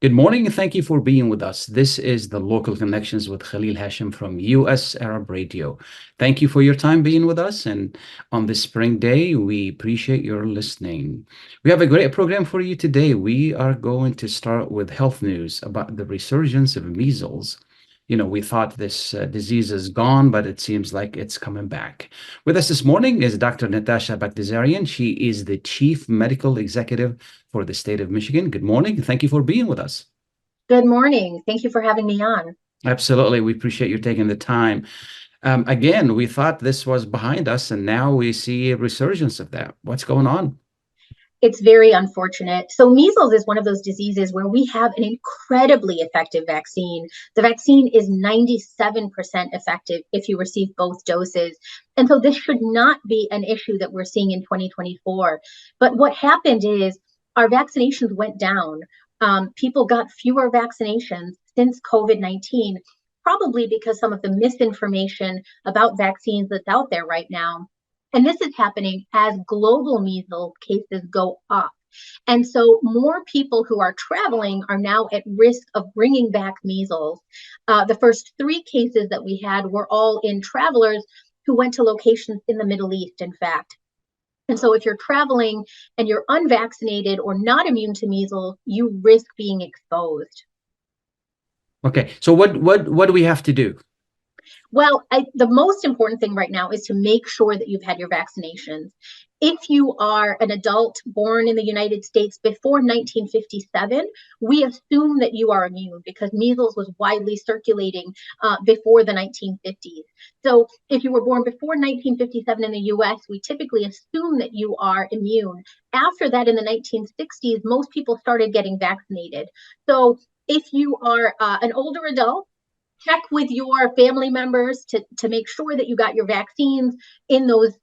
Good morning, and thank you for being with us. This is the Local Connections with Khalil Hachem from US Arab Radio. Thank you for your time being with us. And on this spring day, we appreciate your listening. We have a great program for you today. We are going to start with health news about the resurgence of measles. We thought this disease is gone, but it seems like it's coming back. With us this morning is Dr. Natasha Bagdasarian. She is the Chief Medical Executive for the state of Michigan. Good morning. Thank you for being with us. Good morning. Thank you for having me on. Absolutely. We appreciate you taking the time. Again, we thought this was behind us, and now we see a resurgence of that. What's going on? It's very unfortunate. So measles is one of those diseases where we have an incredibly effective vaccine. The vaccine is 97% effective if you receive both doses. And so this should not be an issue that we're seeing in 2024. But what happened is our vaccinations went down. People got fewer vaccinations since COVID-19, probably because some of the misinformation about vaccines that's out there right now. And this is happening as global measles cases go up. And so more people who are traveling are now at risk of bringing back measles. The first 3 cases that we had were all in travelers who went to locations in the Middle East, in fact. And so if you're traveling and you're unvaccinated or not immune to measles, you risk being exposed. Okay, so what do we have to do? Well, the most important thing right now is to make sure that you've had your vaccinations. If you are an adult born in the United States before 1957, we assume that you are immune because measles was widely circulating before the 1950s. So if you were born before 1957 in the US, we typically assume that you are immune. After that, in the 1960s, most people started getting vaccinated. So if you are an older adult, check with your family members to make sure that you got your vaccines in those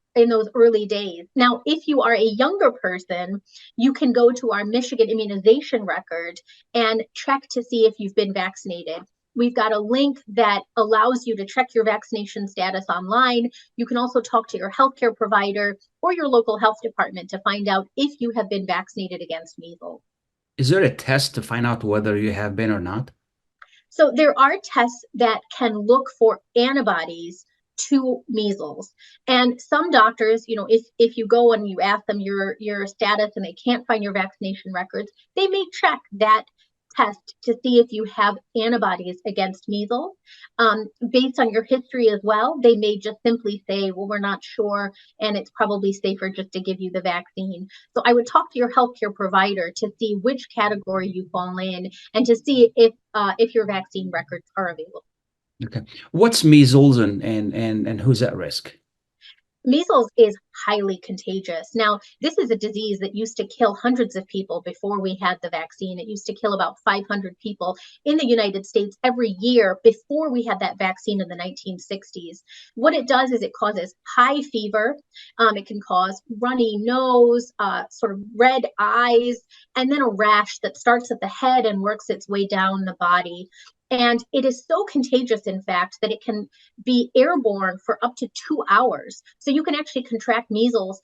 early days. Now, if you are a younger person, you can go to our Michigan immunization record and check to see if you've been vaccinated. We've got a link that allows you to check your vaccination status online. You can also talk to your healthcare provider or your local health department to find out if you have been vaccinated against measles. Is there a test to find out whether you have been or not? So there are tests that can look for antibodies to measles. And some doctors, if you go and you ask them your status and they can't find your vaccination records, they may check that test to see if you have antibodies against measles. Based on your history as well, they may just simply say, well, we're not sure, and it's probably safer just to give you the vaccine. So I would talk to your healthcare provider to see which category you fall in and to see if your vaccine records are available. Okay. What's measles and who's at risk? Measles is highly contagious. Now, this is a disease that used to kill hundreds of people before we had the vaccine. It used to kill about 500 people in the United States every year before we had that vaccine in the 1960s. What it does is it causes high fever. It can cause runny nose, sort of red eyes, and then a rash that starts at the head and works its way down the body. And it is so contagious, in fact, that it can be airborne for up to 2 hours. So you can actually contract measles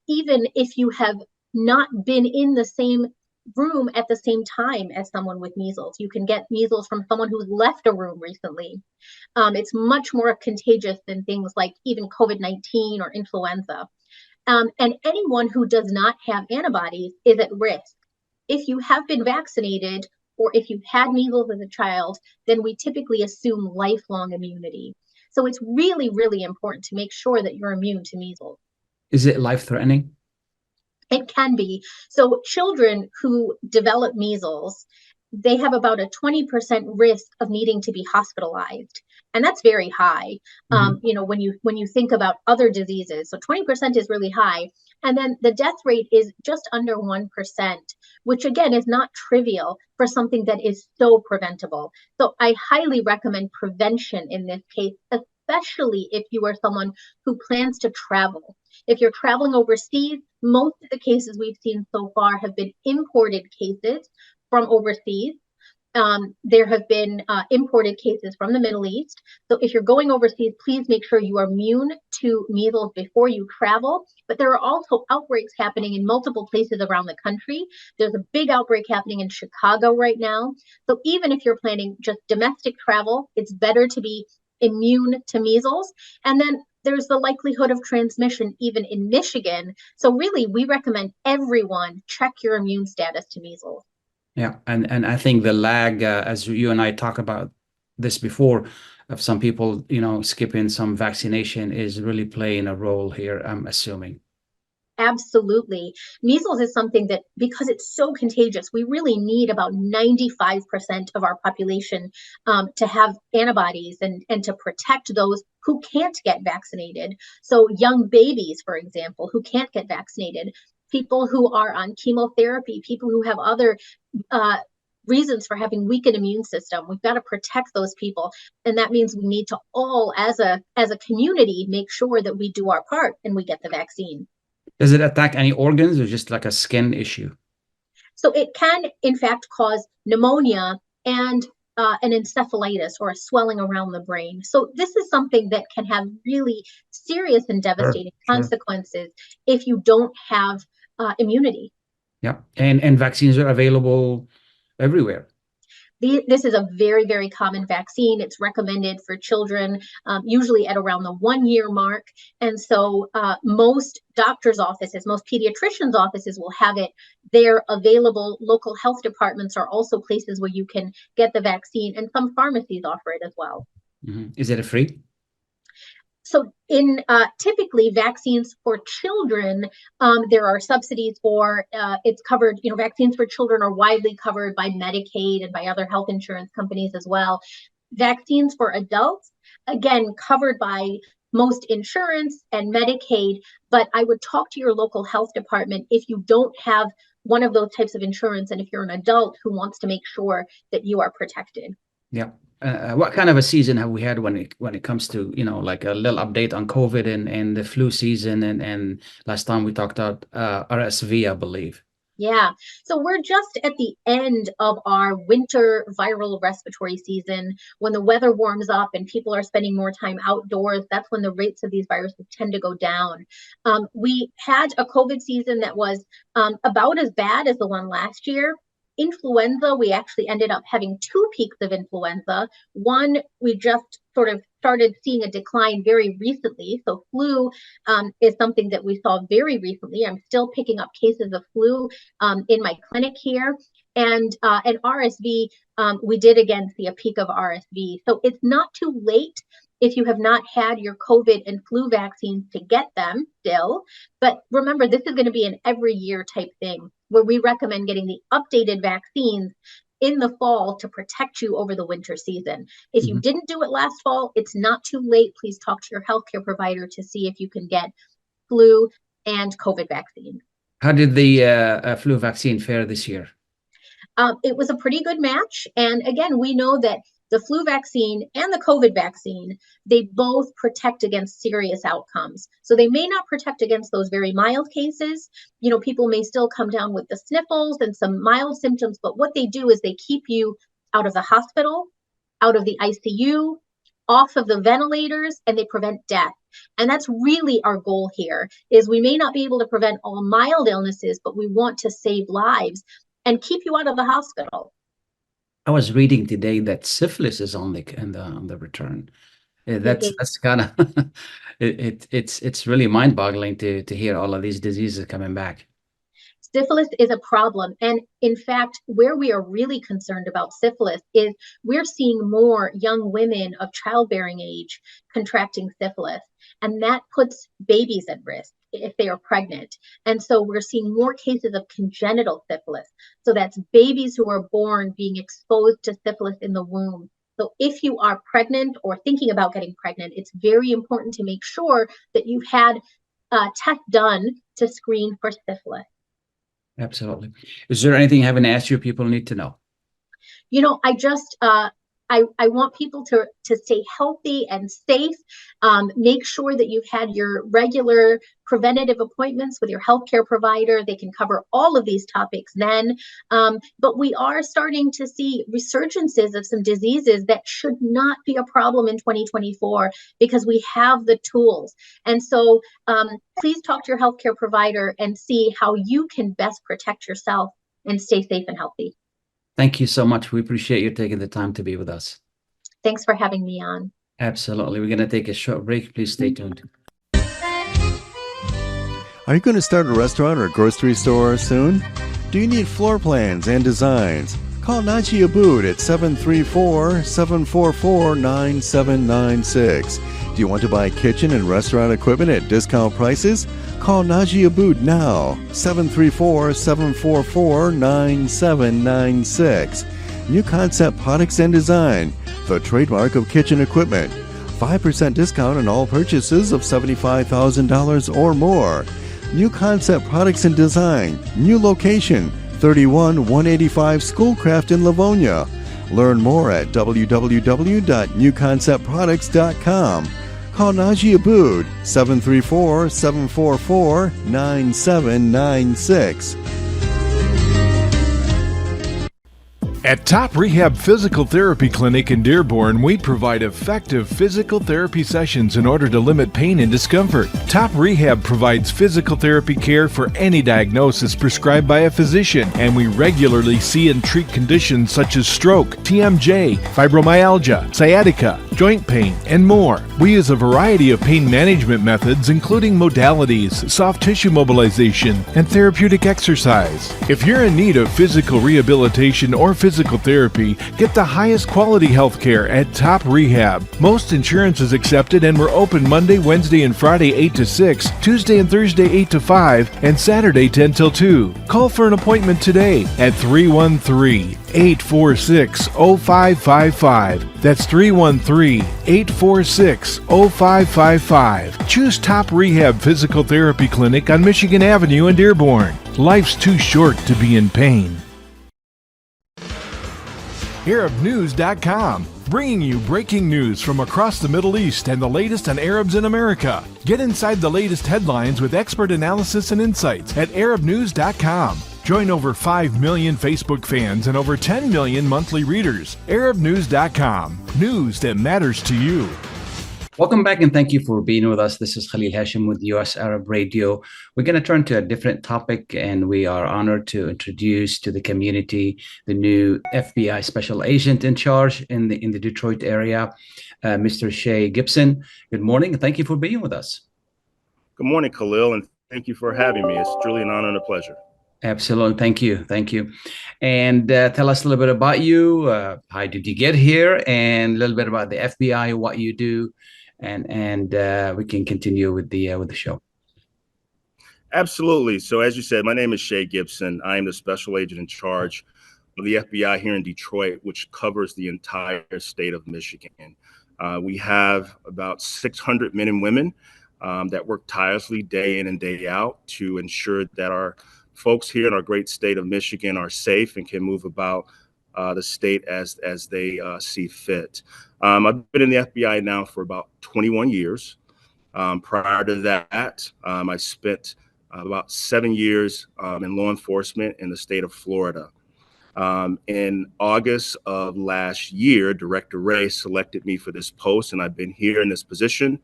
even if you have not been in the same room at the same time as someone with measles. You can get measles from someone who's left a room recently. It's much more contagious than things like even COVID-19 or influenza. And anyone who does not have antibodies is at risk. If you have been vaccinated, or if you've had measles as a child, then we typically assume lifelong immunity. So it's really, really important to make sure that you're immune to measles. Is it life-threatening? It can be. So children who develop measles, they have about a 20% risk of needing to be hospitalized. And that's very high. When you think about other diseases, so 20% is really high. And then the death rate is just under 1%, which again is not trivial for something that is so preventable. So I highly recommend prevention in this case, especially if you are someone who plans to travel. If you're traveling overseas, most of the cases we've seen so far have been imported cases from overseas. there have been imported cases from the Middle East. So if you're going overseas, please make sure you are immune to measles before you travel. But there are also outbreaks happening in multiple places around the country. There's a big outbreak happening in Chicago right now. So even if you're planning just domestic travel, it's better to be immune to measles. And then there's the likelihood of transmission even in Michigan. So really, we recommend everyone check your immune status to measles. Yeah, and I think the lag, as you and I talk about this before, of some people, skipping some vaccination is really playing a role here, I'm assuming. Absolutely. Measles is something that, because it's so contagious, we really need about 95% of our population to have antibodies and to protect those who can't get vaccinated. So young babies, for example, who can't get vaccinated, people who are on chemotherapy, people who have other reasons for having weakened immune system. We've got to protect those people. And that means we need to all, as a community, make sure that we do our part and we get the vaccine. Does it attack any organs or just like a skin issue? So it can, in fact, cause pneumonia and an encephalitis or a swelling around the brain. So this is something that can have really serious and devastating consequences if you don't have immunity. Yeah, and vaccines are available everywhere. This is a very, very common vaccine. It's recommended for children, usually at around the 1 year mark. And so most doctors' offices, most pediatricians' offices will have it. They're available. Local health departments are also places where you can get the vaccine, and some pharmacies offer it as well. Mm-hmm. Is it free? So in typically vaccines for children, there are subsidies for it's covered. Vaccines for children are widely covered by Medicaid and by other health insurance companies as well. Vaccines for adults, again, covered by most insurance and Medicaid, but I would talk to your local health department if you don't have one of those types of insurance, and if you're an adult who wants to make sure that you are protected. Yeah. What kind of a season have we had when it comes to, like a little update on COVID and the flu season and last time we talked about RSV, I believe. Yeah, so we're just at the end of our winter viral respiratory season. When the weather warms up and people are spending more time outdoors, that's when the rates of these viruses tend to go down. We had a COVID season that was about as bad as the one last year. Influenza, we actually ended up having two peaks of influenza. One, we just sort of started seeing a decline very recently. So flu is something that we saw very recently. I'm still picking up cases of flu in my clinic here. And RSV, we did again see a peak of RSV. So it's not too late if you have not had your COVID and flu vaccines to get them still. But remember, this is going to be an every year type thing where we recommend getting the updated vaccines in the fall to protect you over the winter season. If you didn't do it last fall, it's not too late. Please talk to your healthcare provider to see if you can get flu and COVID vaccine. How did the flu vaccine fare this year? It was a pretty good match. And again, we know that the flu vaccine and the COVID vaccine, they both protect against serious outcomes. So they may not protect against those very mild cases. People may still come down with the sniffles and some mild symptoms, but what they do is they keep you out of the hospital, out of the ICU, off of the ventilators, and they prevent death. And that's really our goal here, is we may not be able to prevent all mild illnesses, but we want to save lives and keep you out of the hospital. I was reading today that syphilis is on the return. That's kind of it's really mind-boggling to hear all of these diseases coming back. Syphilis is a problem. And in fact, where we are really concerned about syphilis is we're seeing more young women of childbearing age contracting syphilis. And that puts babies at risk if they are pregnant. And so we're seeing more cases of congenital syphilis. So that's babies who are born being exposed to syphilis in the womb. So if you are pregnant or thinking about getting pregnant, it's very important to make sure that you've had a test done to screen for syphilis. Absolutely. Is there anything I haven't asked you people need to know? I just I want people to stay healthy and safe. Make sure that you've had your regular preventative appointments with your healthcare provider. They can cover all of these topics then. But we are starting to see resurgences of some diseases that should not be a problem in 2024 because we have the tools. And so please talk to your healthcare provider and see how you can best protect yourself and stay safe and healthy. Thank you so much. We appreciate you taking the time to be with us. Thanks for having me on. Absolutely. We're going to take a short break. Please stay tuned. Are you going to start a restaurant or grocery store soon? Do you need floor plans and designs? Call Naji Abood at 734-744-9796. Do you want to buy kitchen and restaurant equipment at discount prices? Call Naji Abood now, 734-744-9796. New Concept Products and Design, the trademark of kitchen equipment. 5% discount on all purchases of $75,000 or more. New Concept Products and Design, new location, 31185 Schoolcraft in Livonia. Learn more at www.newconceptproducts.com. Call Naji Abood, 734-744-9796. At Top Rehab Physical Therapy Clinic in Dearborn, we provide effective physical therapy sessions in order to limit pain and discomfort. Top Rehab provides physical therapy care for any diagnosis prescribed by a physician, and we regularly see and treat conditions such as stroke, TMJ, fibromyalgia, sciatica, joint pain, and more. We use a variety of pain management methods, including modalities, soft tissue mobilization, and therapeutic exercise. If you're in need of physical rehabilitation or physical therapy, get the highest quality health care at Top Rehab. Most insurance is accepted, and we're open Monday, Wednesday, and Friday 8 to 6, Tuesday and Thursday 8 to 5, and Saturday 10 till 2. Call for an appointment today at 313-846-0555. That's 313-846-0555. Choose Top Rehab Physical Therapy Clinic on Michigan Avenue in Dearborn. Life's too short to be in pain. ArabNews.com, bringing you breaking news from across the Middle East and the latest on Arabs in America. Get inside the latest headlines with expert analysis and insights at ArabNews.com. Join over 5 million Facebook fans and over 10 million monthly readers. ArabNews.com, news that matters to you. Welcome back, and thank you for being with us. This is Khalil Hachem with US Arab Radio. We're going to turn to a different topic, and we are honored to introduce to the community the new FBI special agent in charge in the Detroit area, Mr. Gibson. Good morning, and thank you for being with us. Good morning, Khalil, and thank you for having me. It's truly an honor and a pleasure. Absolutely. Thank you. Thank you. And tell us a little bit about you. How did you get here? And a little bit about the FBI, what you do. And we can continue with the show. Absolutely. So as you said, my name is Gibson. I am the special agent in charge of the FBI here in Detroit, which covers the entire state of Michigan. We have about 600 men and women that work tirelessly day in and day out to ensure that our folks here in our great state of Michigan are safe and can move about the state as they see fit. I've been in the FBI now for about 21 years. Prior to that, I spent about 7 years in law enforcement in the state of Florida. In August of last year, Director Ray selected me for this post, and I've been here in this position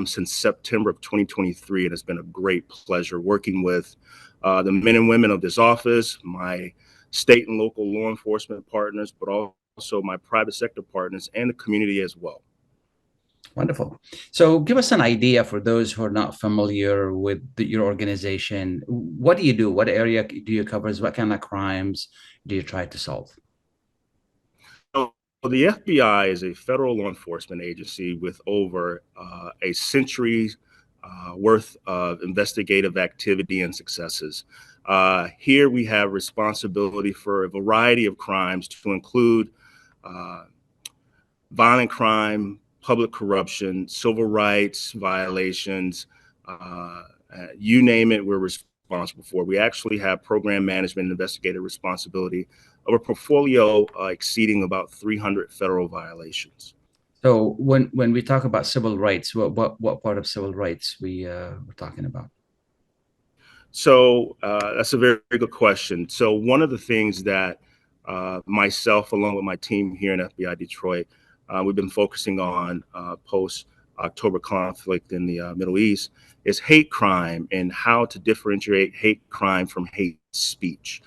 since September of 2023. It has been a great pleasure working with the men and women of this office, my state and local law enforcement partners, but also my private sector partners and the community as well. Wonderful. So give us an idea for those who are not familiar with your organization. What do you do? What area do you cover? What kind of crimes do you try to solve? So the FBI is a federal law enforcement agency with over a century's worth of investigative activity and successes. Here we have responsibility for a variety of crimes to include violent crime, public corruption, civil rights violations, you name it, we're responsible for. We actually have program management and investigative responsibility of a portfolio exceeding about 300 federal violations. So when we talk about civil rights, what part of civil rights we're talking about? So that's a very, very good question. So one of the things that myself, along with my team here in FBI Detroit, we've been focusing on post-October conflict in the Middle East is hate crime and how to differentiate hate crime from hate speech.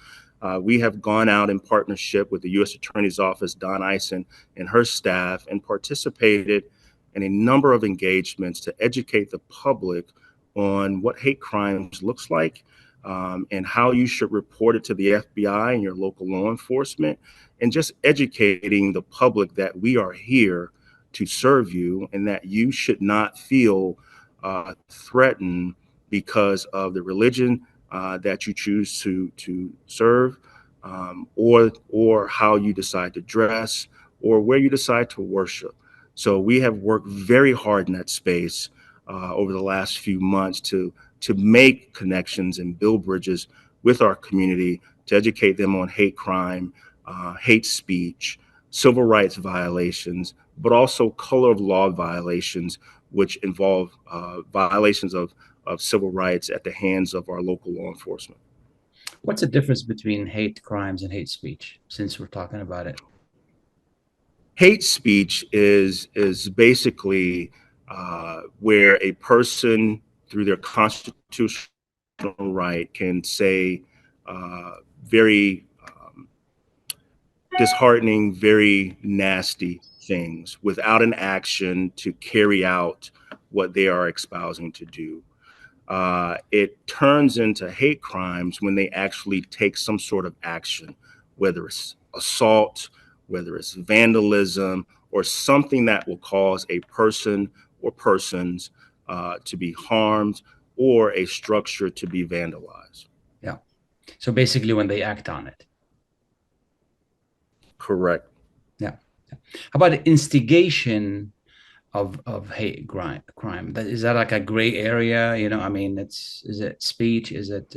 We have gone out in partnership with the U.S. Attorney's Office, Don Ison, and her staff, and participated in a number of engagements to educate the public on what hate crimes looks like, and how you should report it to the FBI and your local law enforcement, and just educating the public that we are here to serve you and that you should not feel threatened because of the religion that you choose to serve, or how you decide to dress, or where you decide to worship. So we have worked very hard in that space over the last few months to make connections and build bridges with our community to educate them on hate crime, hate speech, civil rights violations, but also color of law violations, which involve violations of civil rights at the hands of our local law enforcement. What's the difference between hate crimes and hate speech, since we're talking about it? Hate speech is basically where a person, through their constitutional right, can say very disheartening, very nasty things without an action to carry out what they are espousing to do. It turns into hate crimes when they actually take some sort of action, whether it's assault, whether it's vandalism, or something that will cause a person or persons to be harmed, or a structure to be vandalized. Yeah. So basically when they act on it. Correct. Yeah. How about instigation of hate crime? Is that like a gray area? I mean, is it speech? Is it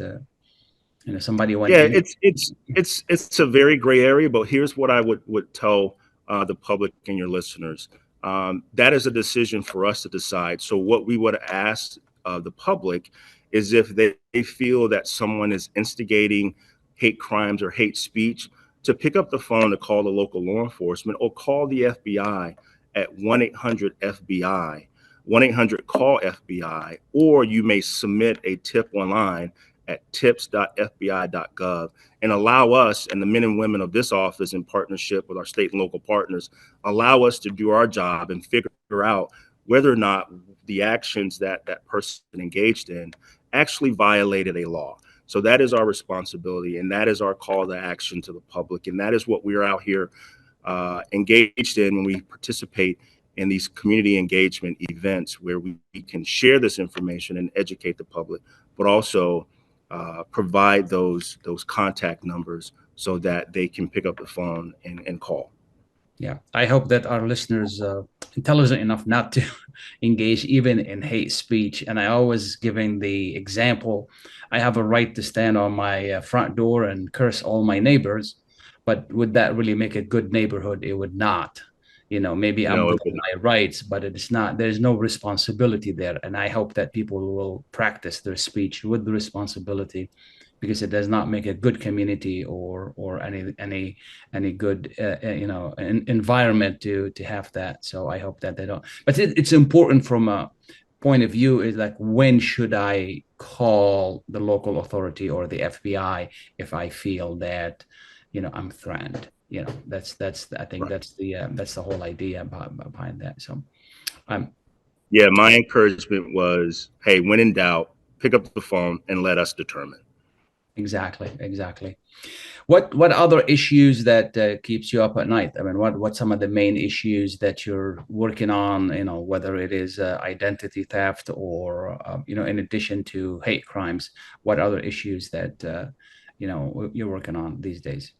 somebody went Yeah, in? it's a very gray area, but here's what I would tell the public and your listeners. That is a decision for us to decide. So what we would ask the public is if they feel that someone is instigating hate crimes or hate speech, to pick up the phone to call the local law enforcement or call the FBI at 1-800-FBI, 1-800-CALL-FBI, or you may submit a tip online at tips.fbi.gov and allow us and the men and women of this office, in partnership with our state and local partners, allow us to do our job and figure out whether or not the actions that that person engaged in actually violated a law. So that is our responsibility, and that is our call to action to the public, and that is what we're out here engaged in when we participate in these community engagement events, where we can share this information and educate the public, but also provide those contact numbers so that they can pick up the phone and call. Yeah, I hope that our listeners are intelligent enough not to engage even in hate speech. And I always giving the example, I have a right to stand on my front door and curse all my neighbors, but would that really make a good neighborhood? It would not. Maybe I'm within my rights, but it's not. There's no responsibility there. And I hope that people will practice their speech with the responsibility, because it does not make a good community or any good environment to have that. So I hope that they don't. But it's important from a point of view, is like, when should I call the local authority or the FBI if I feel that I'm threatened? That's I think right. That's the whole idea behind that. So yeah, my encouragement was, hey, when in doubt, pick up the phone and let us determine. Exactly. What other issues that keeps you up at night? I mean, what some of the main issues that you're working on? Whether it is identity theft or in addition to hate crimes, what other issues that you're working on these days?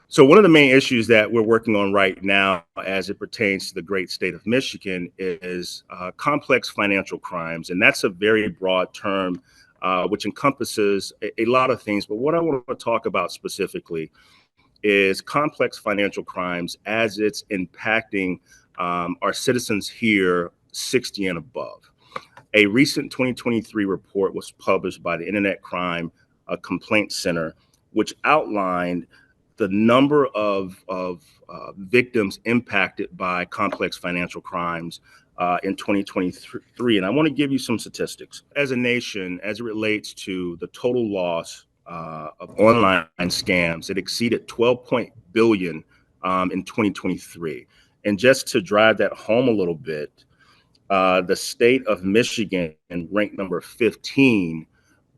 So one of the main issues that we're working on right now, as it pertains to the great state of Michigan, is complex financial crimes, and that's a very broad term which encompasses a lot of things. But what I want to talk about specifically is complex financial crimes as it's impacting our citizens here 60 and above. A recent 2023 report was published by the Internet Crime Complaint Center, which outlined the number of victims impacted by complex financial crimes in 2023. And I want to give you some statistics. As a nation, as it relates to the total loss of online scams, it exceeded 12 billion in 2023. And just to drive that home a little bit, the state of Michigan ranked number 15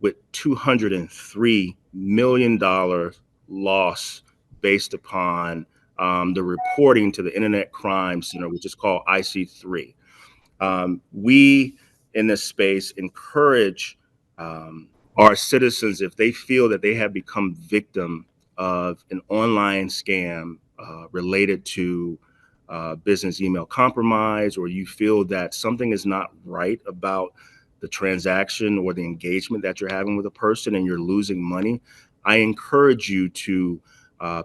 with $203 million loss based upon the reporting to the Internet Crime Center, which is called IC3. We in this space encourage our citizens, if they feel that they have become victim of an online scam related to business email compromise, or you feel that something is not right about the transaction or the engagement that you're having with a person and you're losing money, I encourage you to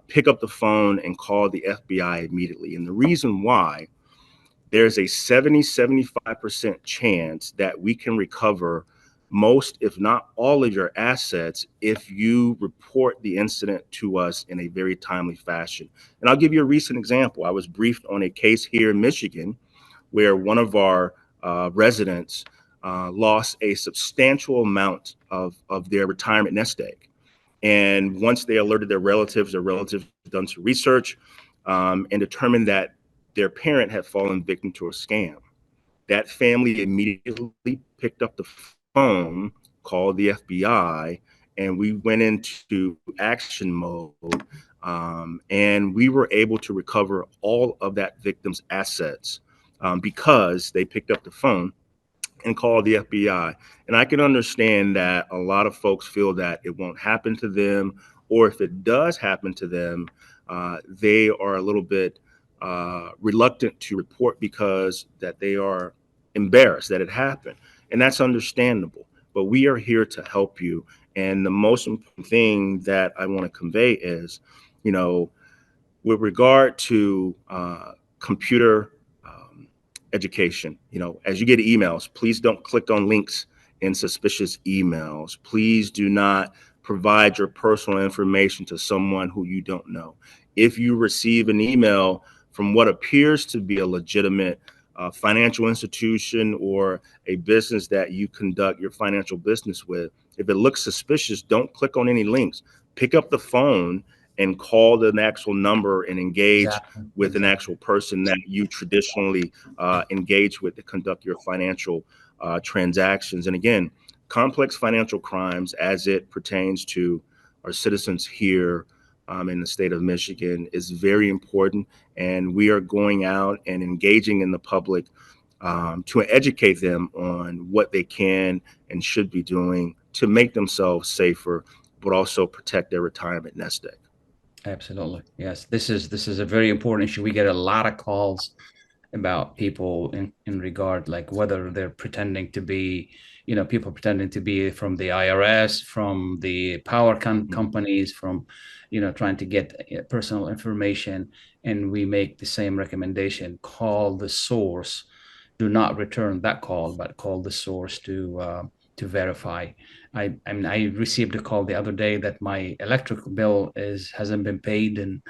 pick up the phone and call the FBI immediately. And the reason why, there's a 75% chance that we can recover most, if not all, of your assets if you report the incident to us in a very timely fashion. And I'll give you a recent example. I was briefed on a case here in Michigan where one of our residents lost a substantial amount of their retirement nest egg. And once they alerted their relatives done some research and determined that their parent had fallen victim to a scam. That family immediately picked up the phone, called the FBI, and we went into action mode. And we were able to recover all of that victim's assets because they picked up the phone and called the FBI. And I can understand that a lot of folks feel that it won't happen to them, or if it does happen to them, they are a little bit reluctant to report because that they are embarrassed that it happened. And that's understandable, but we are here to help you. And the most important thing that I want to convey is, you know, with regard to computer education, you know, as you get emails, please don't click on links in suspicious emails. Please do not provide your personal information to someone who you don't know. If you receive an email from what appears to be a legitimate financial institution or a business that you conduct your financial business with, if it looks suspicious, don't click on any links. Pick up the phone and call the actual number and engage with an actual person that you traditionally engage with to conduct your financial transactions. And again, complex financial crimes as it pertains to our citizens here in the state of Michigan is very important. And we are going out and engaging in the public to educate them on what they can and should be doing to make themselves safer, but also protect their retirement nest egg. Absolutely. Yes. This is a very important issue. We get a lot of calls about people in regard, like whether they're pretending to be, you know, people pretending to be from the IRS, from the power companies, from, you know, trying to get personal information. And we make the same recommendation: call the source. Do not return that call, but call the source to verify. I mean, I received a call the other day that my electric bill hasn't been paid, and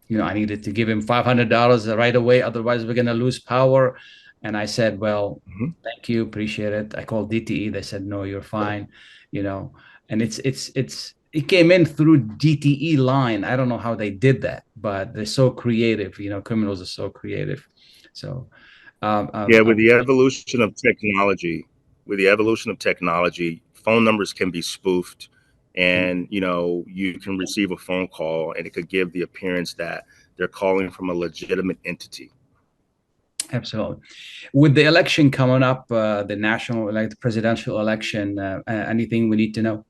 you know, I needed to give him $500 right away, otherwise we're gonna lose power. And I said, well, thank you, appreciate it. I called DTE. They said, no, you're fine. You know, and it came in through DTE line. I don't know how they did that, but they're so creative. You know, criminals are so creative. So yeah, with the evolution of technology, phone numbers can be spoofed, and you know, you can receive a phone call and it could give the appearance that they're calling from a legitimate entity. Absolutely. With the election coming up, the national, like the presidential election, anything we need to know?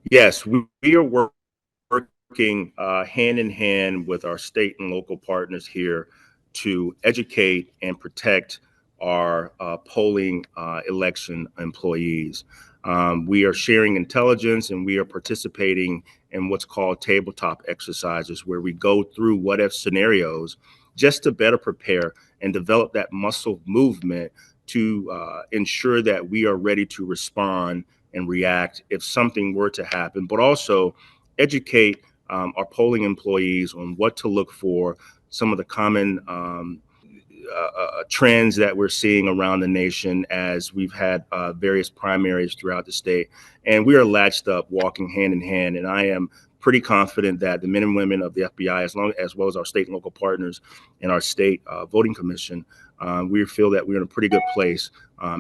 Yes, we are working hand in hand with our state and local partners here to educate and protect our polling election employees. We are sharing intelligence, and we are participating in what's called tabletop exercises, where we go through what if scenarios just to better prepare and develop that muscle movement to ensure that we are ready to respond and react if something were to happen, but also educate our polling employees on what to look for, some of the common trends that we're seeing around the nation as we've had various primaries throughout the state. And we are latched up, walking hand in hand. And I am pretty confident that the men and women of the FBI, as well as our state and local partners and our state voting commission, we feel that we're in a pretty good place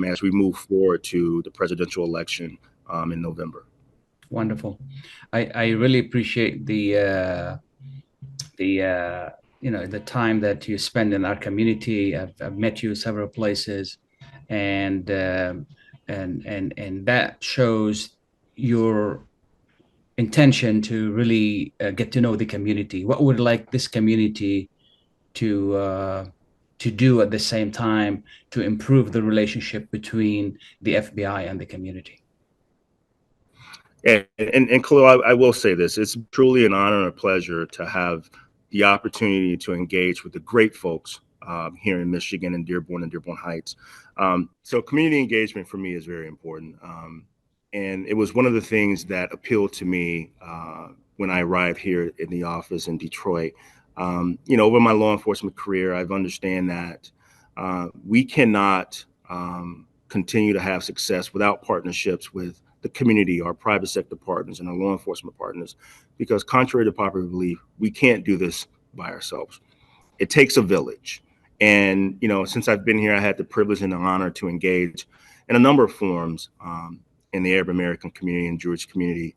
as we move forward to the presidential election in November. Wonderful. I really appreciate the time that you spend in our community. I've met you several places, and that shows your intention to really get to know the community. What would like this community to do at the same time to improve the relationship between the FBI and the community? And Khalil, I will say this: it's truly an honor and a pleasure to have the opportunity to engage with the great folks here in Michigan and Dearborn Heights. So community engagement for me is very important. And it was one of the things that appealed to me when I arrived here in the office in Detroit. Over my law enforcement career, I've understand that we cannot continue to have success without partnerships with the community, our private sector partners, and our law enforcement partners, because contrary to popular belief, we can't do this by ourselves. It takes a village. And, since I've been here, I had the privilege and the honor to engage in a number of forums in the Arab American community and Jewish community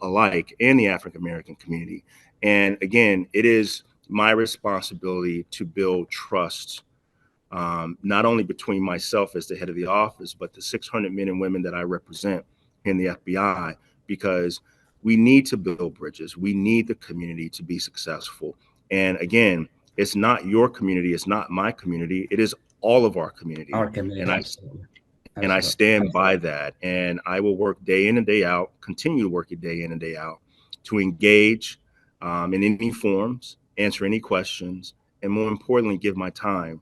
alike, and the African American community. And again, it is my responsibility to build trust, not only between myself as the head of the office, but the 600 men and women that I represent in the FBI, because we need to build bridges. We need the community to be successful. And again, it's not your community, it's not my community, it is all of our community. Our community. And I stand by that. And I will work day in and day out, continue to work day in and day out to engage in any forums, answer any questions, and more importantly, give my time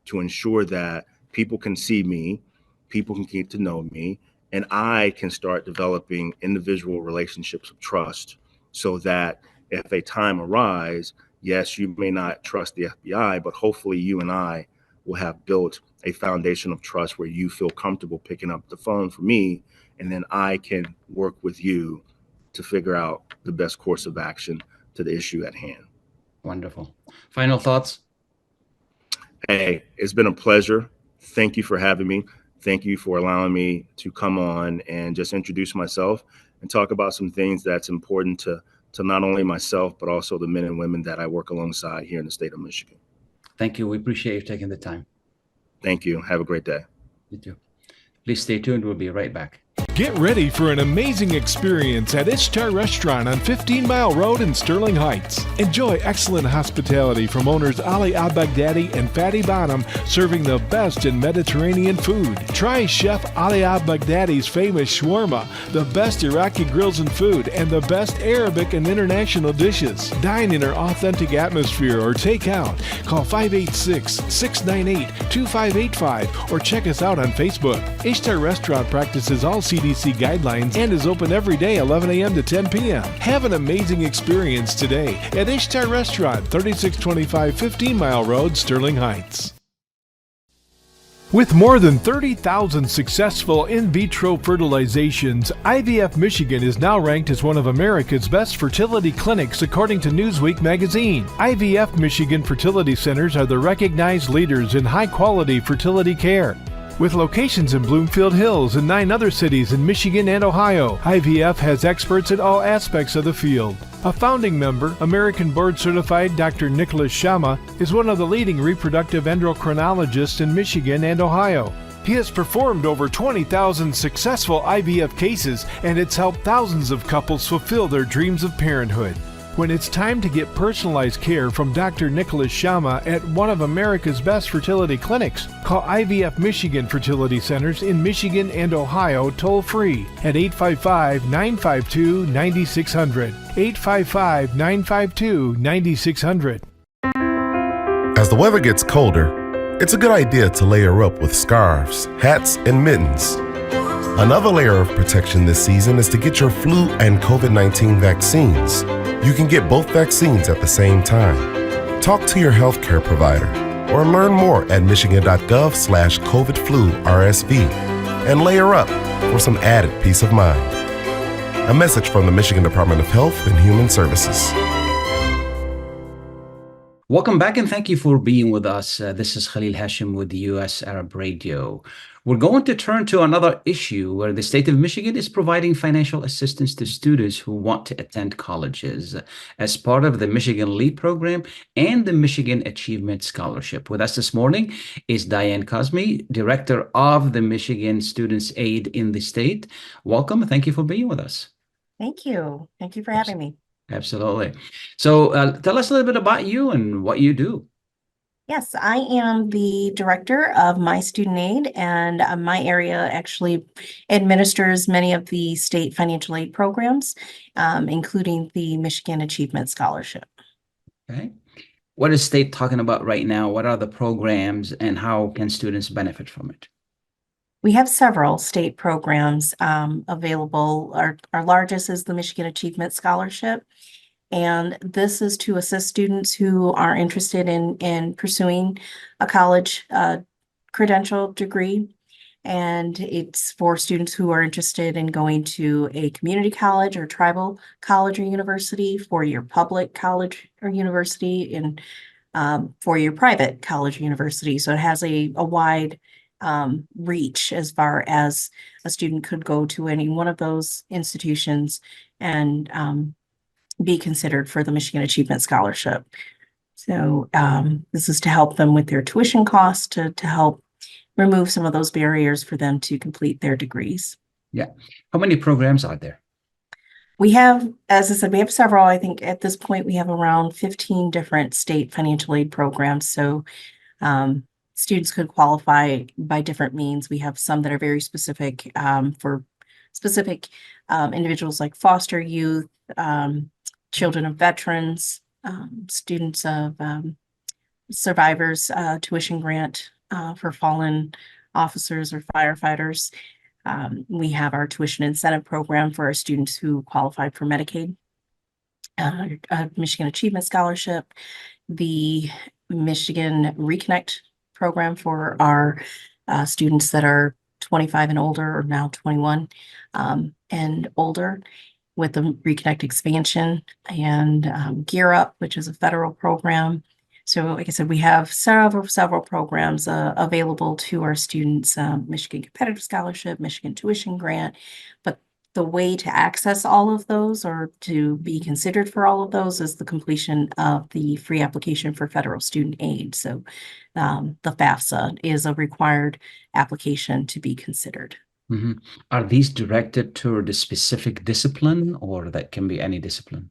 to ensure that people can see me, people can get to know me, and I can start developing individual relationships of trust, so that if a time arises, yes, you may not trust the FBI, but hopefully you and I will have built a foundation of trust where you feel comfortable picking up the phone for me, and then I can work with you to figure out the best course of action to the issue at hand. Wonderful. Final thoughts? Hey, it's been a pleasure. Thank you for having me. Thank you for allowing me to come on and just introduce myself and talk about some things that's important to not only myself, but also the men and women that I work alongside here in the state of Michigan. Thank you. We appreciate you taking the time. Thank you. Have a great day. You too. Please stay tuned. We'll be right back. Get ready for an amazing experience at Ishtar Restaurant on 15 Mile Road in Sterling Heights. Enjoy excellent hospitality from owners Ali Al-Baghdadi and Fatty Bonham, serving the best in Mediterranean food. Try Chef Ali Al-Baghdadi's famous shawarma, the best Iraqi grills and food, and the best Arabic and international dishes. Dine in our authentic atmosphere or take out. Call 586-698-2585 or check us out on Facebook. Ishtar Restaurant practices all CDC guidelines and is open every day 11 a.m. to 10 p.m. Have an amazing experience today at Ishtar Restaurant, 3625 15 Mile Road, Sterling Heights. With more than 30,000 successful in vitro fertilizations, IVF Michigan is now ranked as one of America's best fertility clinics according to Newsweek magazine. IVF Michigan fertility centers are the recognized leaders in high-quality fertility care. With locations in Bloomfield Hills and 9 other cities in Michigan and Ohio, IVF has experts in all aspects of the field. A founding member, American board-certified Dr. Nicholas Shama, is one of the leading reproductive endocrinologists in Michigan and Ohio. He has performed over 20,000 successful IVF cases, and it's helped thousands of couples fulfill their dreams of parenthood. When it's time to get personalized care from Dr. Nicholas Shama at one of America's best fertility clinics, call IVF Michigan Fertility Centers in Michigan and Ohio toll-free at 855-952-9600. 855-952-9600. As the weather gets colder, it's a good idea to layer up with scarves, hats, and mittens. Another layer of protection this season is to get your flu and COVID-19 vaccines. You can get both vaccines at the same time. Talk to your healthcare provider or learn more at michigan.gov/COVID-flu-RSV and layer up for some added peace of mind. A message from the Michigan Department of Health and Human Services. Welcome back and thank you for being with us. This is Khalil Hachem with U.S. Arab Radio. We're going to turn to another issue where the state of Michigan is providing financial assistance to students who want to attend colleges as part of the Michigan MiLEAP program and the Michigan Achievement Scholarship. With us this morning is Diann Cosme, Director of the Michigan Students Aid in the state. Welcome. Thank you for being with us. Thank you. Thank you for having me. Absolutely. So tell us a little bit about you and what you do. Yes, I am the director of My Student Aid, and my area actually administers many of the state financial aid programs, including the Michigan Achievement Scholarship. Okay. What is state talking about right now? What are the programs and how can students benefit from it? We have several state programs available. Our largest is the Michigan Achievement Scholarship. And this is to assist students who are interested in pursuing a college credential degree. And it's for students who are interested in going to a community college or tribal college or university, four-year public college or university, and four-year private college or university. So it has a wide reach as far as a student could go to any one of those institutions and be considered for the Michigan Achievement Scholarship. So this is to help them with their tuition costs, to help remove some of those barriers for them to complete their degrees. Yeah. How many programs are there? We have, as I said, we have several. I think at this point we have around 15 different state financial aid programs. So students could qualify by different means. We have some that are very specific for specific individuals like foster youth, children of veterans, students of survivors, tuition grant for fallen officers or firefighters. We have our tuition incentive program for our students who qualified for Medicaid, Michigan Achievement Scholarship, the Michigan Reconnect program for our students that are 25 and older, or now 21 and older, with the Reconnect expansion, and Gear Up, which is a federal program. So like I said, we have several programs available to our students, Michigan Competitive Scholarship, Michigan Tuition Grant, but the way to access all of those or to be considered for all of those is the completion of the free application for federal student aid. So the FAFSA is a required application to be considered. Mm-hmm. Are these directed toward a specific discipline, or that can be any discipline?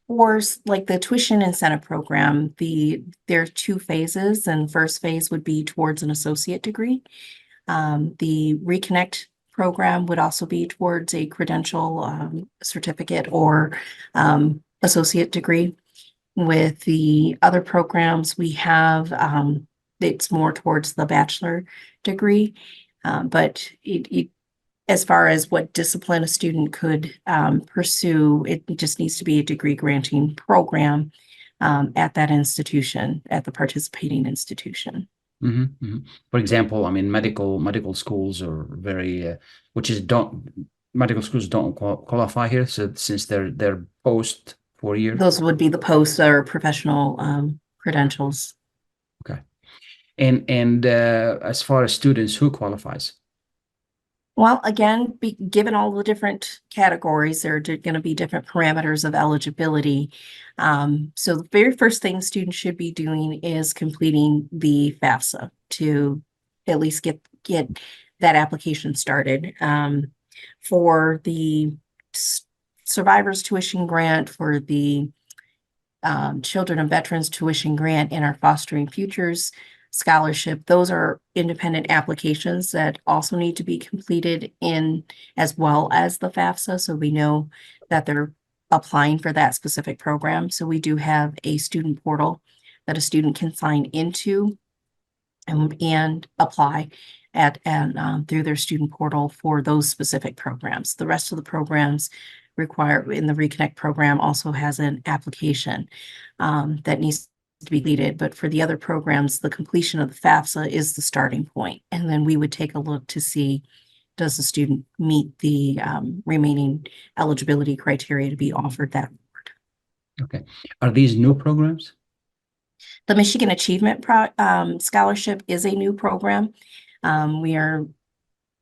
Or like the tuition incentive program, there are two phases, and first phase would be towards an associate degree. The Reconnect program would also be towards a credential certificate or associate degree. With the other programs we have, it's more towards the bachelor degree. But as far as what discipline a student could pursue, it just needs to be a degree granting program at that institution, at the participating institution. Mm-hmm, mm-hmm. For example, I mean, medical schools are very, medical schools don't qualify here. So since they're post 4 years, those would be the post or professional credentials. Okay. And as far as students, who qualifies? Well, again, given all the different categories, there are going to be different parameters of eligibility. So the very first thing students should be doing is completing the FAFSA to at least get that application started. For the survivors tuition grant, for the children of veterans tuition grant, and our Fostering Futures scholarship. Those are independent applications that also need to be completed in as well as the FAFSA, so we know that they're applying for that specific program. So we do have a student portal that a student can sign into and apply at and through their student portal for those specific programs. The rest of the programs require in the Reconnect program also has an application that needs to be completed, but for the other programs, the completion of the FAFSA is the starting point, and then we would take a look to see, does the student meet the remaining eligibility criteria to be offered that award. Okay. Are these new programs? The Michigan Achievement Scholarship is a new program. We are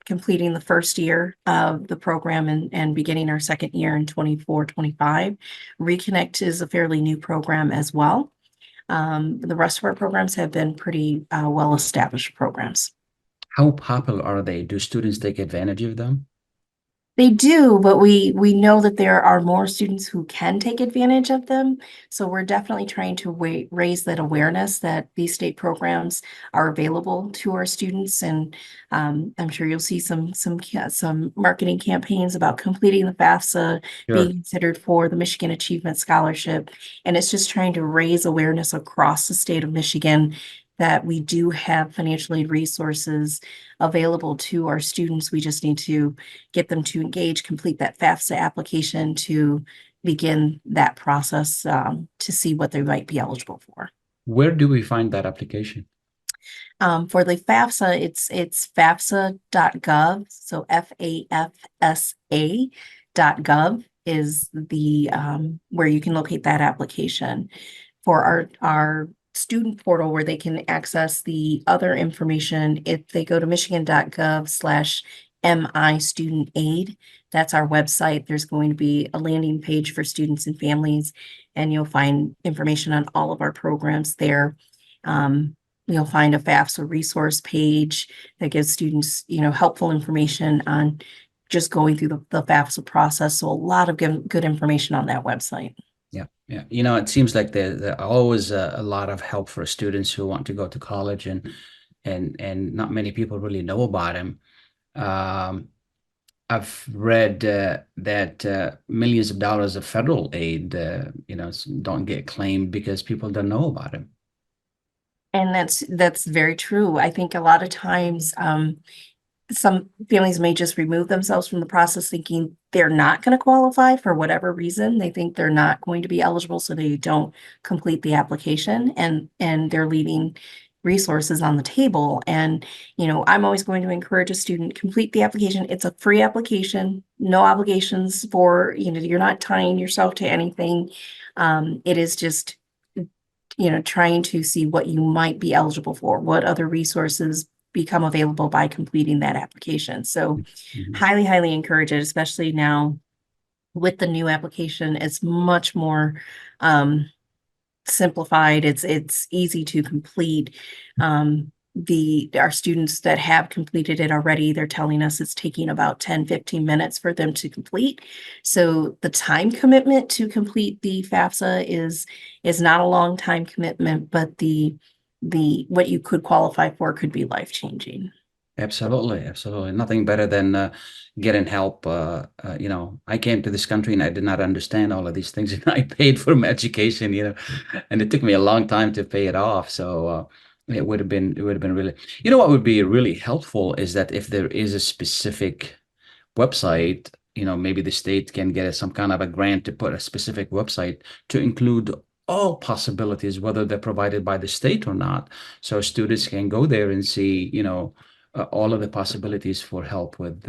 completing the first year of the program and beginning our second year in 24-25. Reconnect is a fairly new program as well. The rest of our programs have been pretty well-established programs. How popular are they? Do students take advantage of them? They do, but we know that there are more students who can take advantage of them. So we're definitely trying to raise that awareness that these state programs are available to our students. And I'm sure you'll see some marketing campaigns about completing the FAFSA, being considered for the Michigan Achievement Scholarship. And it's just trying to raise awareness across the state of Michigan that we do have financial aid resources available to our students. We just need to get them to engage, complete that FAFSA application to begin that process to see what they might be eligible for. Where do we find that application? For the FAFSA, it's FAFSA.gov. So FAFSA.gov is the where you can locate that application. For our student portal, where they can access the other information, if they go to michigan.gov/MI student aid, that's our website. There's going to be a landing page for students and families, and you'll find information on all of our programs there. You'll find a FAFSA resource page that gives students, helpful information on just going through the FAFSA process. So a lot of good information on that website. Yeah. It seems like there always a lot of help for students who want to go to college, and not many people really know about them. I've read that millions of dollars of federal aid, don't get claimed because people don't know about them. And that's very true. I think a lot of times some families may just remove themselves from the process thinking they're not going to qualify for whatever reason. They think they're not going to be eligible, so they don't complete the application, and they're leaving resources on the table. And, I'm always going to encourage a student, complete the application. It's a free application, no obligations for, you're not tying yourself to anything. It is just, trying to see what you might be eligible for, what other resources become available by completing that application. So highly, highly encourage it, especially now with the new application. It's much more simplified. It's easy to complete. Our students that have completed it already, they're telling us it's taking about 10-15 minutes for them to complete. So the time commitment to complete the FAFSA is not a long time commitment, but the what you could qualify for could be life-changing. Absolutely. Nothing better than getting help. I came to this country and I did not understand all of these things, and I paid for my education, and it took me a long time to pay it off. So it would have been really, what would be really helpful is that if there is a specific website, maybe the state can get some kind of a grant to put a specific website to include all possibilities, whether they're provided by the state or not, so students can go there and see, all of the possibilities for help with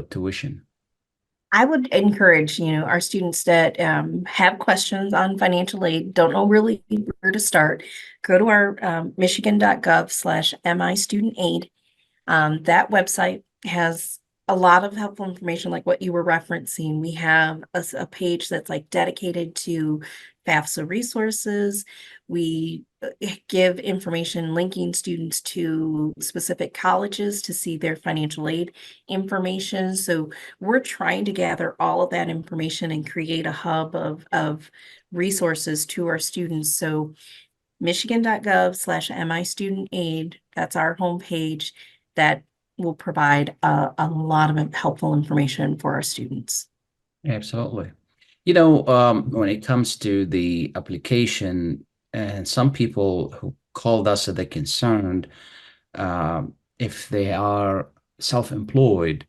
tuition. I would encourage, our students that have questions on financial aid, don't know really where to start, go to our michigan.gov/MI student aid. That website has a lot of helpful information like what you were referencing. We have a page that's like dedicated to FAFSA resources. We give information linking students to specific colleges to see their financial aid information. So we're trying to gather all of that information and create a hub of resources to our students. So michigan.gov/MIStudentAid, that's our homepage that will provide a lot of helpful information for our students. Absolutely. When it comes to the application, and some people who called us are they concerned if they are self-employed,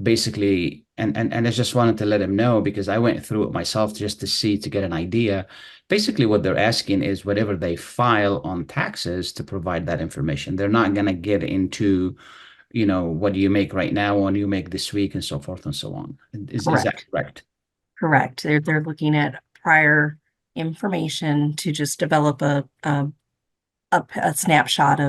basically, and I just wanted to let them know because I went through it myself just to get an idea. Basically, what they're asking is whatever they file on taxes to provide that information. They're not going to get into, what do you make right now, what do you make this week, and so forth and so on. Is that correct? Correct. They're looking at prior information to just develop a snapshot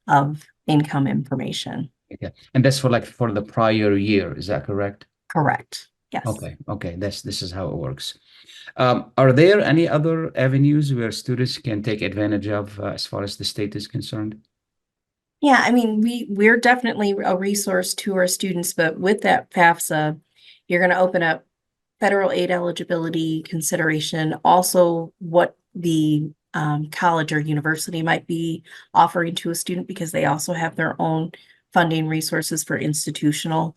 of income information. Okay. And that's for the prior year, is that correct? Correct. Yes. Okay. This is how it works. Are there any other avenues where students can take advantage of as far as the state is concerned? Yeah, I mean, we're definitely a resource to our students, but with that FAFSA, you're going to open up federal aid eligibility consideration, also what the college or university might be offering to a student, because they also have their own funding resources for institutional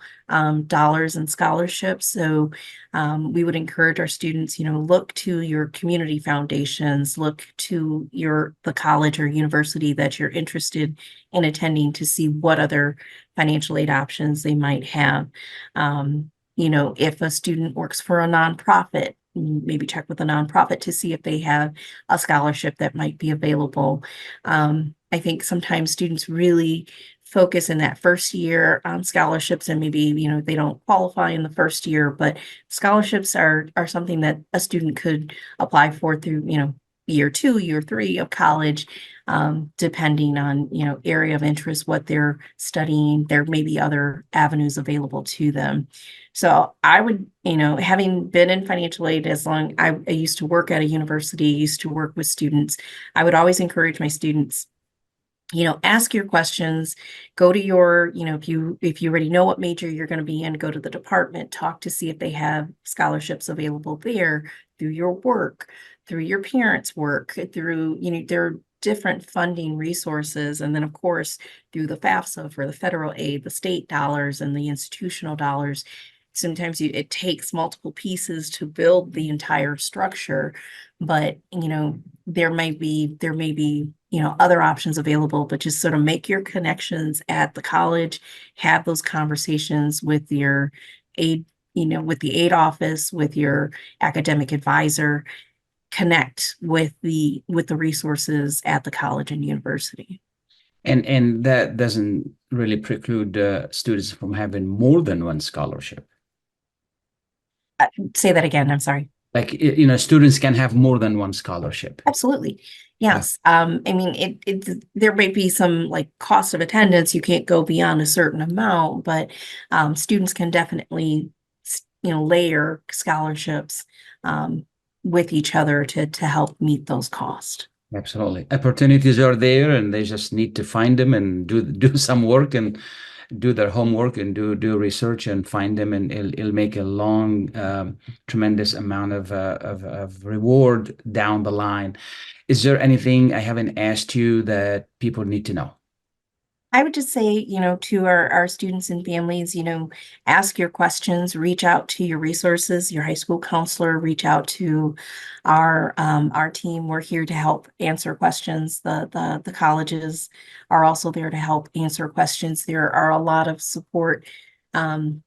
dollars and scholarships. So we would encourage our students, look to your community foundations, look to the college or university that you're interested in attending to see what other financial aid options they might have. If a student works for a nonprofit, maybe check with a nonprofit to see if they have a scholarship that might be available. I think sometimes students really focus in that first year on scholarships, and maybe, they don't qualify in the first year, but scholarships are something that a student could apply for through, year 2, year 3 of college, depending on, area of interest, what they're studying. There may be other avenues available to them. So I would, having been in financial aid I used to work at a university, used to work with students, I would always encourage my students, ask your questions, go to your, if you already know what major you're going to be in, go to the department, talk to see if they have scholarships available there through your work, through your parents' work, through, their different funding resources. And then, of course, through the FAFSA for the federal aid, the state dollars and the institutional dollars. Sometimes it takes multiple pieces to build the entire structure, but, there may be, other options available, but just sort of make your connections at the college, have those conversations with your aid, with the aid office, with your academic advisor, connect with the resources at the college and university. And that doesn't really preclude students from having more than one scholarship. Say that again. I'm sorry. Like, students can have more than one scholarship. Absolutely. Yes. I mean, there may be some like cost of attendance. You can't go beyond a certain amount, but students can definitely, layer scholarships with each other to help meet those costs. Absolutely. Opportunities are there, and they just need to find them and do some work and do their homework and do research and find them, and it'll make a long, tremendous amount of reward down the line. Is there anything I haven't asked you that people need to know? I would just say, to our students and families, ask your questions, reach out to your resources, your high school counselor, reach out to our team. We're here to help answer questions. The colleges are also there to help answer questions. There are a lot of support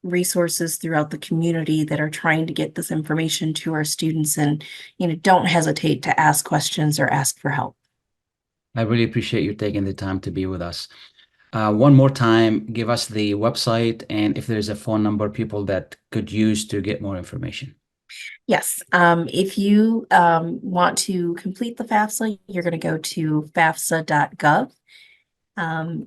resources throughout the community that are trying to get this information to our students, and, don't hesitate to ask questions or ask for help. I really appreciate you taking the time to be with us. One more time, give us the website and if there's a phone number people that could use to get more information. Yes. If you want to complete the FAFSA, you're going to go to fafsa.gov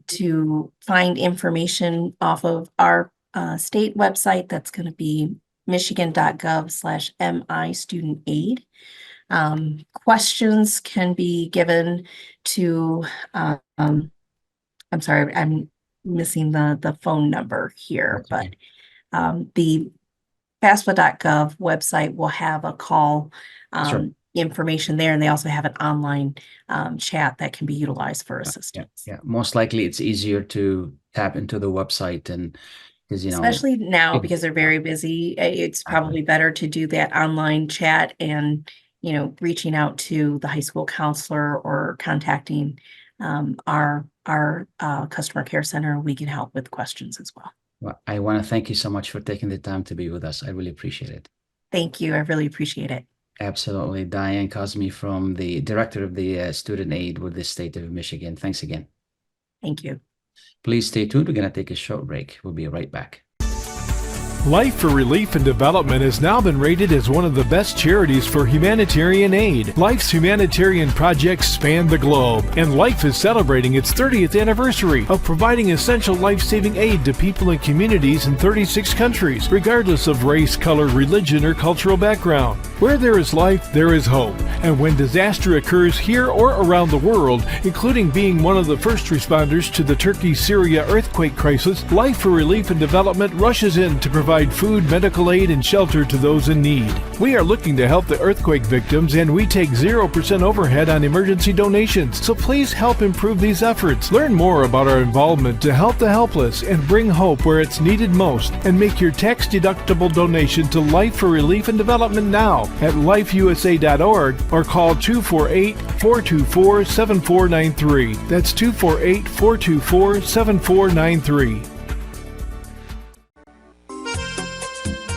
to find information off of our state website. That's going to be michigan.gov/MIStudentAid. Questions can be given to, I'm sorry, I'm missing the phone number here, Okay. but the FAFSA.gov website will have a call Sure. information there, and they also have an online chat that can be utilized for assistance. Yeah. Most likely it's easier to tap into the website, and because, Especially now, it- because they're very busy, it's probably better to do that online chat and, reaching out to the high school counselor or contacting our customer care center. We can help with questions as well. Well, I want to thank you so much for taking the time to be with us. I really appreciate it. Thank you. I really appreciate it. Absolutely. Diann Cosme, from the Director of the Student Aid with the State of Michigan. Thanks again. Thank you. Please stay tuned. We're going to take a short break. We'll be right back. Life for Relief and Development has now been rated as one of the best charities for humanitarian aid. Life's humanitarian projects span the globe, and Life is celebrating its 30th anniversary of providing essential life-saving aid to people and communities in 36 countries, regardless of race, color, religion, or cultural background. Where there is life, there is hope. And when disaster occurs here or around the world, including being one of the first responders to the Turkey-Syria earthquake crisis, Life for Relief and Development rushes in to provide food, medical aid, and shelter to those in need. We are looking to help the earthquake victims, and we take 0% overhead on emergency donations. So please help improve these efforts. Learn more about our involvement to help the helpless and bring hope where it's needed most, and make your tax-deductible donation to Life for Relief and Development now at lifeusa.org or call 248-424-7493. That's 248-424-7493.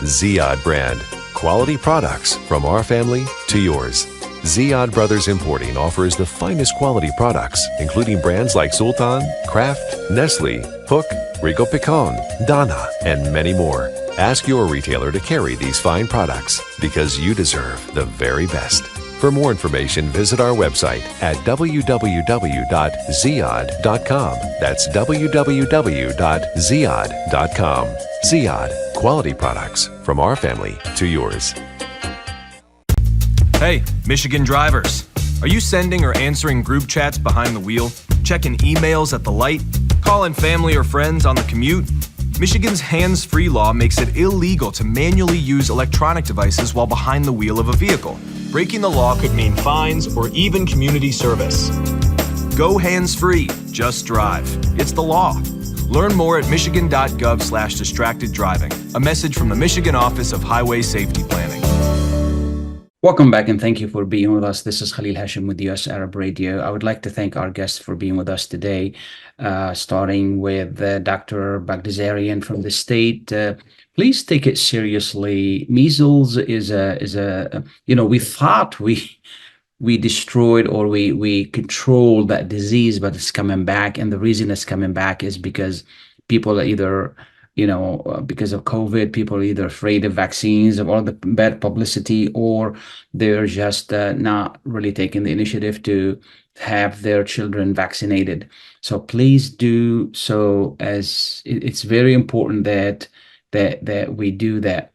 Ziyad brand. Quality products from our family to yours. Ziyad Brothers Importing offers the finest quality products, including brands like Sultan, Kraft, Nestle, Hook, Rico Picon, Donna, and many more. Ask your retailer to carry these fine products because you deserve the very best. For more information, visit our website at www.ziyad.com. That's www.ziyad.com. Ziyad, quality products from our family to yours. Hey, Michigan drivers. Are you sending or answering group chats behind the wheel? Checking emails at the light? Calling family or friends on the commute? Michigan's hands-free law makes it illegal to manually use electronic devices while behind the wheel of a vehicle. Breaking the law could mean fines or even community service. Go hands-free, just drive. It's the law. Learn more at michigan.gov/distracted driving. A message from the Michigan Office of Highway Safety Planning. Welcome back, and thank you for being with us. This is Khalil Hachem with US Arab Radio. I would like to thank our guests for being with us today, starting with Dr. Bagdasarian from the state. Please take it seriously. Measles is a we thought we destroyed or we controlled that disease, but it's coming back. And the reason it's coming back is because people are either, because of COVID, people are either afraid of vaccines or all the bad publicity, or they're just not really taking the initiative to have their children vaccinated. So please do so, as it's very important that we do that.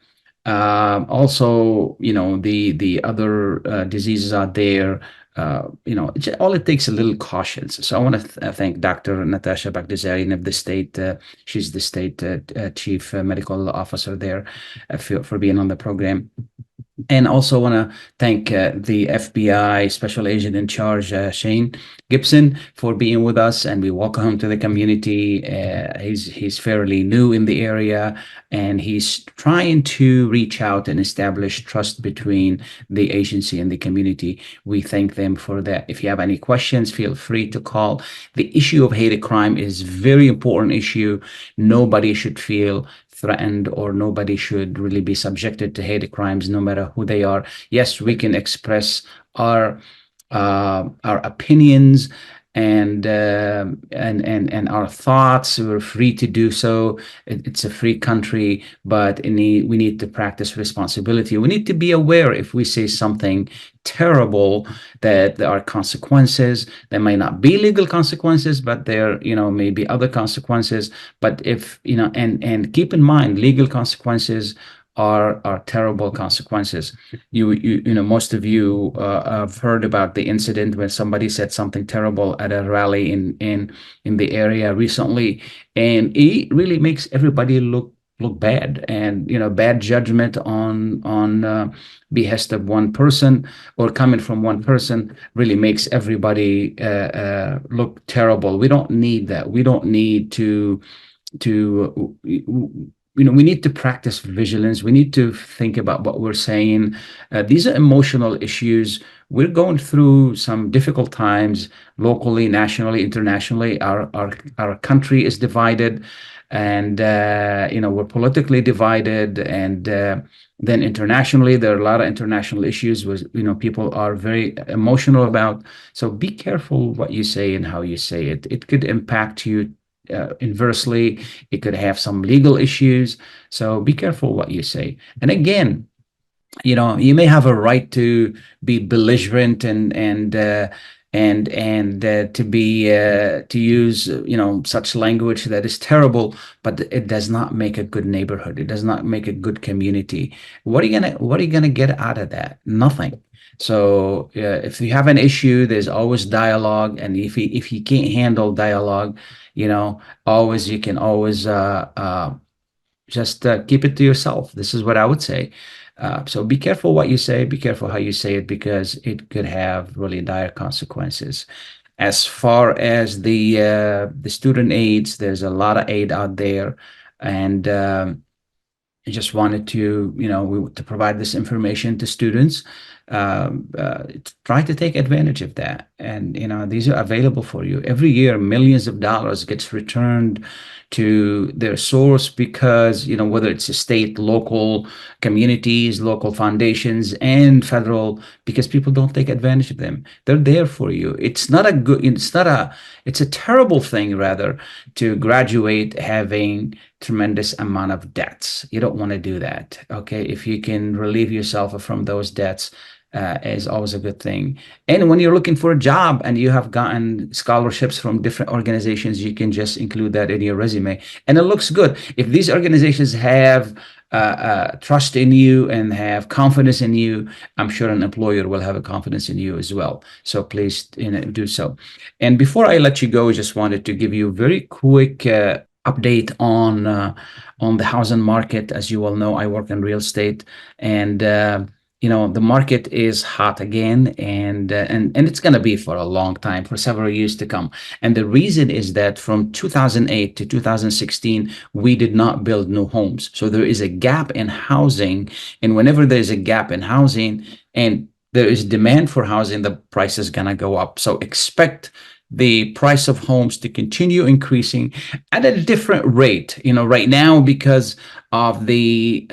Also, the other diseases out there, all it takes a little caution. So I want to thank Dr. Natasha Bagdasarian of the state. She's the state chief medical officer there, for being on the program. And also want to thank the FBI Special Agent in Charge, Shane Gibson, for being with us, and we welcome him to the community. He's fairly new in the area, and he's trying to reach out and establish trust between the agency and the community. We thank them for that. If you have any questions, feel free to call. The issue of hate crime is a very important issue. Nobody should feel threatened, or nobody should really be subjected to hate crimes, no matter who they are. Yes, we can express our opinions and our thoughts. We're free to do so. It's a free country, but we need to practice responsibility. We need to be aware if we say something terrible that there are consequences. There may not be legal consequences, but there may be other consequences. But if and keep in mind, legal consequences are terrible consequences. You know, most of you have heard about the incident when somebody said something terrible at a rally in the area recently, and it really makes everybody look bad, and you know, bad judgment on behest of one person or coming from one person really makes everybody look terrible. We don't need that. We don't need to you know, we need to practice vigilance. We need to think about what we're saying. These are emotional issues. We're going through some difficult times locally, nationally, internationally. Our country is divided, and you know, we're politically divided, and then internationally there are a lot of international issues with, you know, people are very emotional about. So be careful what you say and how you say it. It could impact you inversely. It could have some legal issues. So be careful what you say. And again, you know, you may have a right to be belligerent and to be to use, you know, such language that is terrible, but it does not make a good neighborhood. It does not make a good community. What are you gonna get out of that? Nothing. So if you have an issue, there's always dialogue, and if you can't handle dialogue, you know, you can always just keep it to yourself. This is what I would say. So be careful what you say, be careful how you say it, because it could have really dire consequences. As far as the student aids, there's a lot of aid out there, and I just wanted to, you know, to provide this information to students. Try to take advantage of that, and you know, these are available for you. Every year millions of dollars gets returned to their source, because you know, whether it's a state, local communities, local foundations, and federal, because people don't take advantage of them. They're there for you. It's a terrible thing rather to graduate having tremendous amount of debts. You don't want to do that. Okay, if you can relieve yourself from those debts, is always a good thing. And when you're looking for a job and you have gotten scholarships from different organizations, you can just include that in your resume, and it looks good. If these organizations have trust in you and have confidence in you, I'm sure an employer will have a confidence in you as well. So please, you know, do so. And before I let you go, I just wanted to give you a very quick update on the housing market. As you all know, I work in real estate, and you know, the market is hot again, and it's going to be for a long time, for several years to come. And the reason is that from 2008 to 2016, we did not build new homes. So there is a gap in housing, and whenever there's a gap in housing and there is demand for housing, the price is going to go up. So expect the price of homes to continue increasing at a different rate. You know, right now, because of the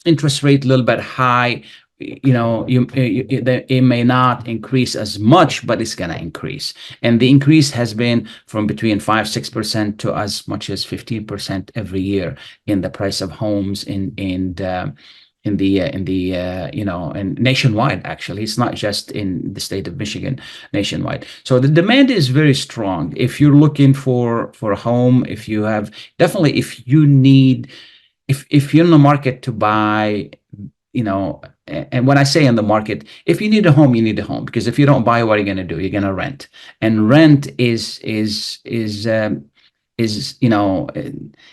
interest rate a little bit high, you know, it may not increase as much, but it's going to increase. And the increase has been from between 5-6% to as much as 15% every year in the price of homes in the you know, and nationwide. Actually, it's not just in the state of Michigan, nationwide. So the demand is very strong. If you're looking for a home, if you have, definitely, if you need, if you're in the market to buy, you know, and when I say in the market, if you need a home, you need a home, because if you don't buy, what are you going to do? You're going to rent, and rent is you know,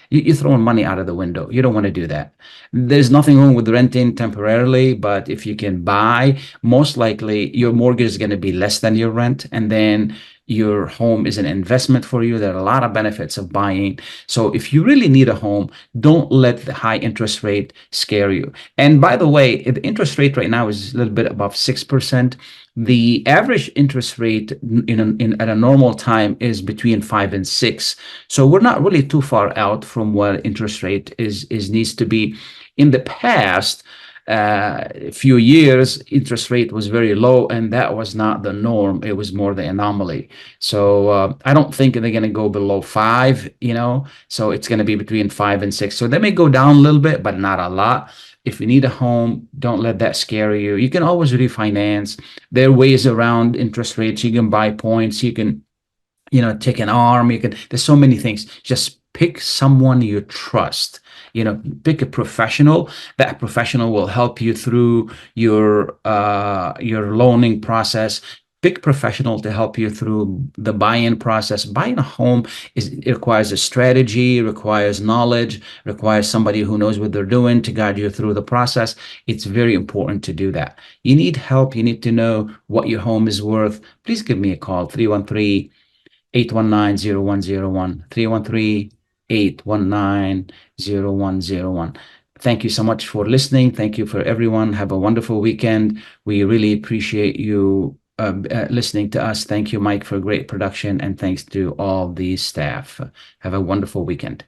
you're throwing money out of the window. You don't want to do that. There's nothing wrong with renting temporarily, but if you can buy, most likely your mortgage is going to be less than your rent, and then your home is an investment for you. There are a lot of benefits of buying. So if you really need a home, don't let the high interest rate scare you. And by the way, the interest rate right now is a little bit above 6%. The average interest rate at a normal time is between 5 and 6. So we're not really too far out from what interest rate is needs to be. In the past few years, interest rate was very low, and that was not the norm. It was more the anomaly. So I don't think they're going to go below 5, you know, so it's going to be between 5 and 6. So they may go down a little bit, but not a lot. If you need a home, don't let that scare you. You can always refinance. There are ways around interest rates. You can buy points. You can, you know, take an arm. There's so many things. Just pick someone you trust. Pick a professional. That professional will help you through your loaning process. Pick professional to help you through the buy-in process. Buying a home requires a strategy, requires knowledge, requires somebody who knows what they're doing to guide you through the process. It's very important to do that. You need help. You need to know what your home is worth. Please give me a call, 313-819-0101, 313-819-0101. Thank you so much for listening. Thank you for everyone. Have a wonderful weekend. We really appreciate you listening to us. Thank you, Mike, for great production, and thanks to all the staff. Have a wonderful weekend.